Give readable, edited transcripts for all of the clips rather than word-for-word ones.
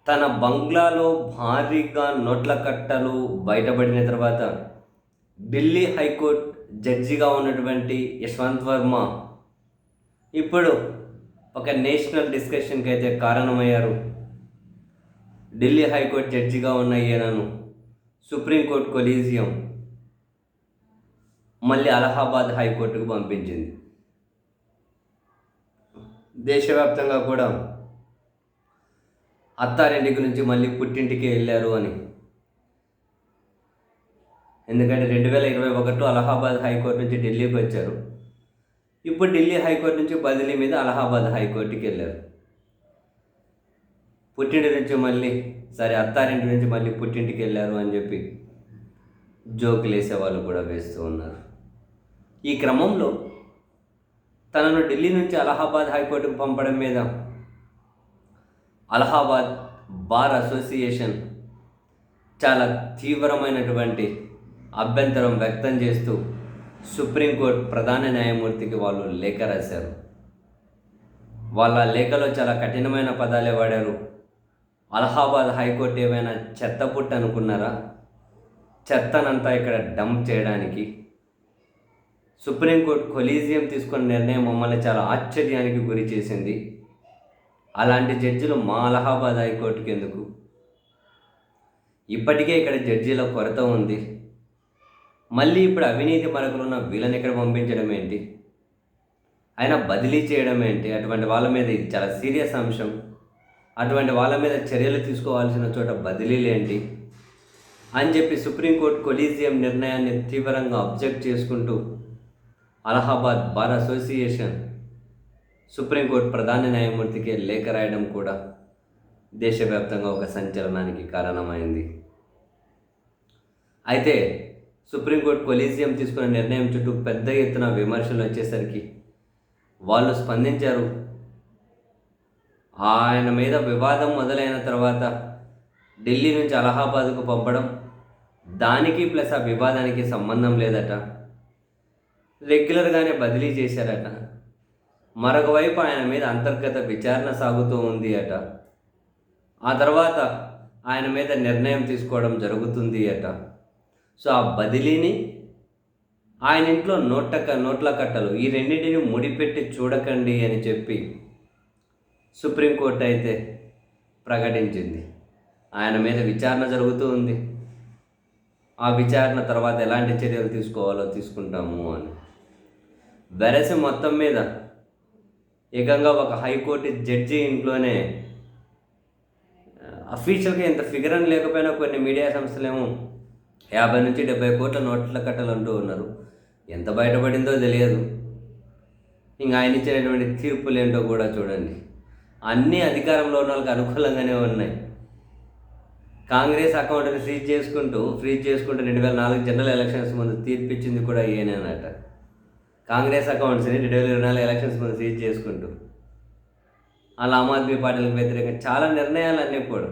తన బంగ్లాలో భారీగా నోట్ల కట్టలు బయటపడిన తర్వాత ఢిల్లీ హైకోర్టు జడ్జిగా ఉన్నటువంటి యశ్వంత్ వర్మ ఇప్పుడు ఒక నేషనల్ డిస్కషన్కి అయితే కారణమయ్యారు. ఢిల్లీ హైకోర్టు జడ్జిగా ఉన్న ఈయనను సుప్రీంకోర్టు కొలీజియం మళ్ళీ అలహాబాద్ హైకోర్టుకు పంపించింది. దేశవ్యాప్తంగా కూడా అత్తారింటి గురించి మళ్ళీ పుట్టింటికి వెళ్ళారు అని. ఎందుకంటే 2021లో అలహాబాద్ హైకోర్టు నుంచి ఢిల్లీకి వచ్చారు. ఇప్పుడు ఢిల్లీ హైకోర్టు నుంచి బదిలీ మీద అలహాబాద్ హైకోర్టుకి వెళ్ళారు. పుట్టింటి నుంచి మళ్ళీ అత్తారింటి నుంచి మళ్ళీ పుట్టింటికి వెళ్ళారు అని చెప్పి జోకులు వేసేవాళ్ళు కూడా వేస్తూ ఉన్నారు. ఈ క్రమంలో తనను ఢిల్లీ నుంచి అలహాబాద్ హైకోర్టుకు పంపడం మీద అలహాబాద్ బార్ అసోసియేషన్ చాలా తీవ్రమైనటువంటి అభ్యంతరం వ్యక్తం చేస్తూ సుప్రీంకోర్టు ప్రధాన న్యాయమూర్తికి వాళ్ళు లేఖ రాశారు. వాళ్ళ లేఖలో చాలా కఠినమైన పదాలే వాడారు. అలహాబాద్ హైకోర్టు ఏమైనా చెత్తపుట్టు అనుకున్నారా? చెత్తనంతా ఇక్కడ డంప్ చేయడానికి సుప్రీంకోర్టు కొలీజియం తీసుకున్న నిర్ణయం మమ్మల్ని చాలా ఆశ్చర్యానికి గురి చేసింది. అలాంటి జడ్జిలు మా అలహాబాద్ హైకోర్టుకి ఎందుకు? ఇప్పటికే ఇక్కడ జడ్జీల కొరత ఉంది. మళ్ళీ ఇప్పుడు అవినీతి మరకలున్న వీళ్ళని ఇక్కడ పంపించడం ఏంటి? ఆయన బదిలీ చేయడం ఏంటి? అటువంటి వాళ్ళ మీద ఇది చాలా సీరియస్ అంశం. అటువంటి వాళ్ళ మీద చర్యలు తీసుకోవాల్సిన చోట బదిలీలు ఏంటి అని చెప్పి సుప్రీంకోర్టు కొలీజియం నిర్ణయాన్ని తీవ్రంగా అబ్జెక్ట్ చేసుకుంటూ అలహాబాద్ బార్ అసోసియేషన్ సుప్రీంకోర్టు ప్రధాన న్యాయమూర్తికి లేఖ రాయడం కూడా దేశవ్యాప్తంగా ఒక సంచలనానికి కారణమైంది. అయితే సుప్రీంకోర్టు కొలీజియం తీసుకున్న నిర్ణయం చుట్టూ పెద్ద ఎత్తున విమర్శలు వచ్చేసరికి వాళ్ళు స్పందించారు. ఆయన మీద వివాదం మొదలైన తర్వాత ఢిల్లీ నుంచి అలహాబాద్కు పంపడం, దానికి ప్లస్ ఆ వివాదానికి సంబంధం లేదట. రెగ్యులర్గానే బదిలీ చేశారట. మరొక వైపు ఆయన మీద అంతర్గత విచారణ సాగుతూ ఉంది అట. ఆ తర్వాత ఆయన మీద నిర్ణయం తీసుకోవడం జరుగుతుంది అట. సో ఆ బదిలీని ఆయన ఇంట్లో నోట్ల కట్టలు ఈ రెండింటిని ముడిపెట్టి చూడకండి అని చెప్పి సుప్రీంకోర్టు అయితే ప్రకటించింది. ఆయన మీద విచారణ జరుగుతూ ఉంది. ఆ విచారణ తర్వాత ఎలాంటి చర్యలు తీసుకోవాలో తీసుకుంటాము అని. వెరసి మొత్తం మీద ఏకంగా ఒక హైకోర్టు జడ్జి ఇంట్లోనే అఫీషియల్గా ఇంత ఫిగర్ అని లేకపోయినా కొన్ని మీడియా సంస్థలేమో 50 నుంచి 70 కోట్ల నోట్ల కట్టలు అంటూ ఉన్నారు. ఎంత బయటపడిందో తెలియదు. ఇంకా ఆయన ఇచ్చినటువంటి తీర్పులు ఏంటో కూడా చూడండి. అన్నీ అధికారంలో ఉన్న వాళ్ళకి అనుకూలంగానే ఉన్నాయి. కాంగ్రెస్ అకౌంట్ని ఫ్రీజ్ చేసుకుంటూ 2004 జనరల్ ఎలక్షన్స్ ముందు తీర్పిచ్చింది కూడా ఈయనేనట. కాంగ్రెస్ అకౌంట్స్ని 2024 ఎలక్షన్స్ ముందు ఫ్రీజ్ చేసుకుంటూ అలా ఆమ్ ఆద్మీ పార్టీలకు వ్యతిరేకంగా చాలా నిర్ణయాలు అన్నీ కూడా.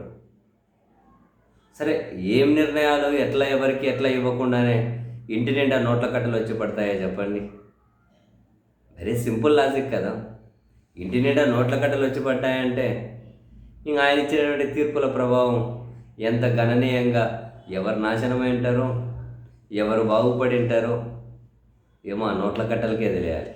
సరే, ఏం నిర్ణయాలు ఎవరికి ఎట్లా ఇవ్వకుండానే ఇంటి నిండా నోట్ల కట్టలు వచ్చి పడతాయో చెప్పండి. వెరీ సింపుల్ లాజిక్ కదా. ఇంటి నిండా నోట్ల కట్టలు వచ్చి పడ్డాయంటే ఇంకా ఆయన ఇచ్చినటువంటి తీర్పుల ప్రభావం ఎంత గణనీయంగా ఎవరు నాశనమై ఉంటారో, ఎవరు బాగుపడి ఉంటారో ఏమో ఆ నోట్ల కట్టలకే తెలియాలి.